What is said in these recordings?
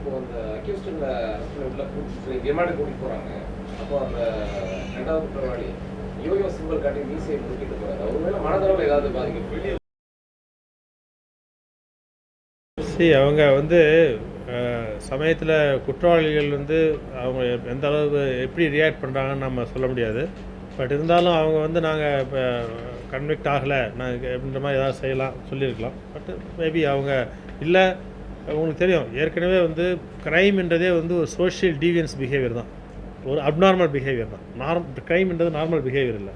இப்போ அந்த அக்யூஸ்டுல உள்ள ரிமாண்ட் கூட்டிட்டு போறாங்க. அப்போ அந்த இரண்டாவது குற்றவாளி யோயோ சிம்பிள் காட்டி மீசையை முறுக்கிட்டு போறாரு. ஒருவேளை மனதளவில் ஏதாவது பாதிக்கும். அவங்க வந்து சமயத்தில் குற்றவாளிகள் வந்து அவங்க எந்த அளவு எப்படி ரியாக்ட் பண்ணுறாங்கன்னு நம்ம சொல்ல முடியாது. பட் இருந்தாலும் அவங்க வந்து நாங்கள் இப்போ கன்விக்ட் ஆகலை நாங்கள் அப்படின்ற மாதிரி ஏதாவது செய்யலாம் சொல்லியிருக்கலாம். பட் மேபி அவங்க இல்லை, உங்களுக்கு தெரியும் ஏற்கனவே வந்து க்ரைம்ன்றதே வந்து ஒரு சோஷியல் டீவியன்ஸ் பிஹேவியர் தான், ஒரு அப்நார்மல் பிஹேவியர் தான். க்ரைம்ன்றது நார்மல் பிஹேவியர் இல்லை.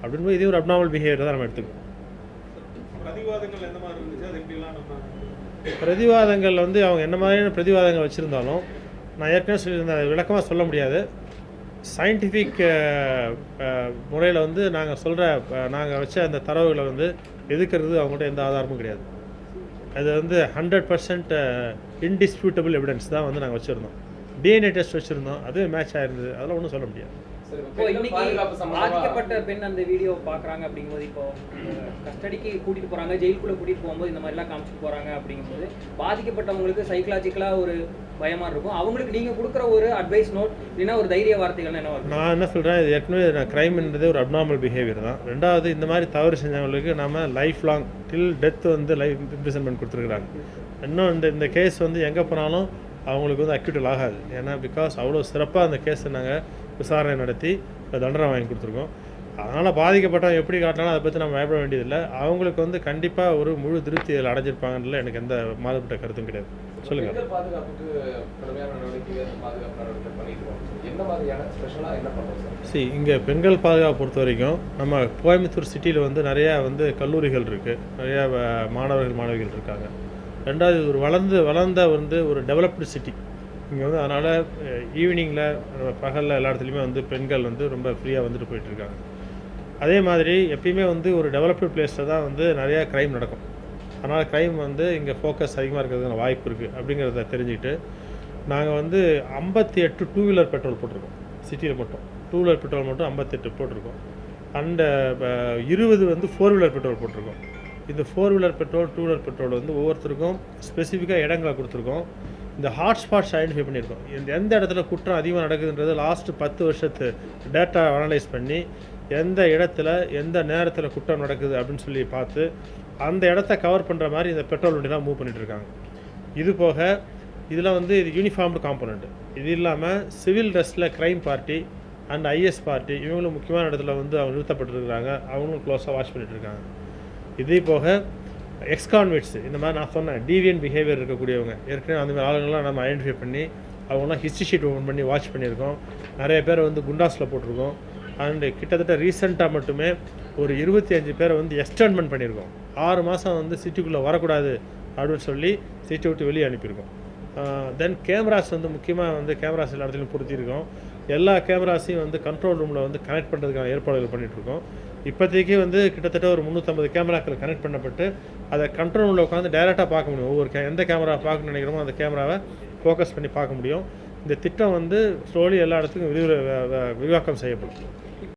அப்படின்போது இதே ஒரு அப்நார்மல் பிஹேவியர் தான் நம்ம எடுத்துக்கணும். பிரதிவாதங்கள் எந்த மாதிரி இருந்துச்சு, அது எப்படிலாம் நம்ம பிரதிவாதங்கள் வந்து அவங்க என்ன மாதிரியான பிரதிவாதங்கள் வச்சுருந்தாலும் நான் ஏற்கனவே சொல்லியிருந்தேன், விளக்கமாக சொல்ல முடியாது. சயின்டிஃபிக் முறையில் வந்து நாங்கள் வச்ச அந்த தரவுகளை வந்து எதுக்கிறது அவங்கள்ட்ட எந்த ஆதாரமும் கிடையாது. அது வந்து 100% இன்டிஸ்பியூட்டபிள் எவிடன்ஸ் தான் வந்து நாங்கள் வச்சுருந்தோம். டிஎன்ஏ டெஸ்ட் வச்சுருந்தோம், அதுவே மேட்ச் ஆயிருந்தது, அதெல்லாம் ஒன்றும் சொல்ல முடியாது. இப்போ இன்னைக்கு பாதிக்கப்பட்ட பெண் அந்த வீடியோ பார்க்குறாங்க அப்படிங்கும்போது, இப்போ கஸ்டடிக்கு கூட்டிகிட்டு போகிறாங்க, ஜெயிலுக்குள்ளே கூட்டிகிட்டு போகும்போது இந்த மாதிரிலாம் காமிச்சிட்டு போகிறாங்க அப்படிங்கும்போது சைக்கலாஜிக்கலாக சைக்கலாஜிக்கலாக ஒரு பயமாக இருக்கும். அவங்களுக்கு நீங்கள் கொடுக்குற ஒரு அட்வைஸ் நோட் இல்லைன்னா ஒரு தைரிய வார்த்தைகள் என்ன வரும்? நான் என்ன சொல்கிறேன், இது ஏற்கனவே க்ரைம்ன்றது ஒரு அப்நார்மல் பிஹேவியர் தான். ரெண்டாவது, இந்த மாதிரி தவறு செஞ்சவங்களுக்கு நம்ம லைஃப் லாங் டில் டெத் வந்து லைஃப் இம்ப்ரிசன்மெண்ட் கொடுத்துருக்குறாங்க. இன்னும் இந்த கேஸ் வந்து எங்கே போனாலும் அவங்களுக்கு வந்து அக்யூட்டல் ஆகாது. ஏன்னா பிகாஸ் அவ்வளோ சிறப்பாக அந்த கேஸை நாங்கள் விசாரணை நடத்தி தண்டனை வாங்கி கொடுத்துருக்கோம். அதனால் பாதிக்கப்பட்டவங்க எப்படி காட்டினாலும் அதை பற்றி நம்ம பயப்பட வேண்டியதில்லை. அவங்களுக்கு வந்து கண்டிப்பாக ஒரு முழு திருப்தி அதில் அடைஞ்சிருப்பாங்கன்றதுல எனக்கு எந்த மாறுபட்ட கருத்தும் கிடையாது. சொல்லுங்கள். இங்கே பெண்கள் பாதுகாப்பு பொறுத்த வரைக்கும் நம்ம கோயம்புத்தூர் சிட்டியில் வந்து நிறையா வந்து கல்லூரிகள் இருக்குது, நிறையா மாணவிகள் இருக்காங்க. ரெண்டாவது, இது ஒரு வளர்ந்த வந்து ஒரு டெவலப்டு சிட்டி இங்கே வந்து. அதனால் ஈவினிங்கில் பகலில் எல்லா இடத்துலையுமே வந்து பெண்கள் வந்து ரொம்ப ஃப்ரீயாக வந்துட்டு போயிட்டுருக்காங்க. அதே மாதிரி எப்பயுமே வந்து ஒரு டெவலப்டு பிளேஸில் தான் வந்து நிறையா க்ரைம் நடக்கும். அதனால் க்ரைம் வந்து இங்கே ஃபோக்கஸ் அதிகமாக இருக்கிறதுக்கான வாய்ப்பு இருக்குது. அப்படிங்கிறத தெரிஞ்சுக்கிட்டு நாங்கள் வந்து 58 டூ வீலர் பெட்ரோல் போட்டிருக்கோம் சிட்டியில் மட்டும். டூ வீலர் பெட்ரோல் மட்டும் 58 போட்டிருக்கோம். அண்ட் 20 வந்து 4 வீலர் பெட்ரோல் போட்டிருக்கோம். இந்த 4 வீலர் பெட்ரோல், 2 வீலர் பெட்ரோல் வந்து ஒவ்வொருத்தருக்கும் ஸ்பெசிஃபிக்காக இடங்களை கொடுத்துருக்கோம். இந்த ஹாட்ஸ்பாட்ஸ் ஐடென்டிஃபை பண்ணியிருக்கோம். எந்த இடத்துல குற்றம் அதிகமாக நடக்குதுன்றது லாஸ்ட்டு 10 வருஷத்து டேட்டா அனலைஸ் பண்ணி எந்த இடத்துல எந்த நேரத்தில் குற்றம் நடக்குது அப்படின்னு சொல்லி பார்த்து அந்த இடத்த கவர் பண்ணுற மாதிரி இந்த பெட்ரோல் வண்டிலாம் மூவ் பண்ணிகிட்ருக்காங்க. இது போக இதில் வந்து இது யூனிஃபார்ம்டு காம்போனண்ட்டு. இது இல்லாமல் சிவில் ட்ரெஸ்ஸில் crime party and IS party இவங்களும் முக்கியமான இடத்துல வந்து அவங்க நிறுத்தப்பட்டுருக்குறாங்க. அவங்களும் க்ளோஸாக வாட்ச் பண்ணிகிட்ருக்காங்க. இதே போக எக்ஸ்கான்விட்ஸ், இந்த மாதிரி நான் சொன்னேன் டீவியன் பிஹேவியர் இருக்கக்கூடியவங்க, ஏற்கனவே அந்த மாதிரி ஆளுங்கள்லாம் நம்ம ஐடென்டிஃபை பண்ணி அவங்களாம் ஹிஸ்ட்ரி ஷீட் ஓப்பன் பண்ணி வாட்ச் பண்ணியிருக்கோம். நிறைய பேரை வந்து குண்டாஸில் போட்டிருக்கோம். அண்டு கிட்டத்தட்ட ரீசெண்டாக மட்டுமே ஒரு 25 பேரை வந்து எக்ஸ்டர்ன்மெண்ட் பண்ணியிருக்கோம். 6 மாதம் வந்து சிட்டிக்குள்ளே வரக்கூடாது அப்படின்னு சொல்லி சிட்டி விட்டு வெளியே அனுப்பியிருக்கோம். தென் கேமராஸ் வந்து முக்கியமாக வந்து கேமராஸ் எல்லா இடத்துலையும் பொருத்தியிருக்கோம். எல்லா கேமராஸையும் வந்து கண்ட்ரோல் ரூமில் வந்து கனெக்ட் பண்ணுறதுக்கான ஏற்பாடுகள் பண்ணிகிட்ருக்கோம். இப்போதைக்கு வந்து கிட்டத்தட்ட ஒரு 350 கேமராக்கள் கனெக்ட் பண்ணப்பட்டு அதை கண்ட்ரோல் ரூமில் உட்காந்து டைரெக்டாக பார்க்க முடியும். ஒவ்வொரு எந்த கேமரா பார்க்கணும்னு நினைக்கிறோமோ அந்த கேமராவை ஃபோக்கஸ் பண்ணி பார்க்க முடியும். இந்த திட்டம் வந்து ஸ்லோலி எல்லா இடத்துக்கும் விரிவாக்கம் செய்யப்படும்.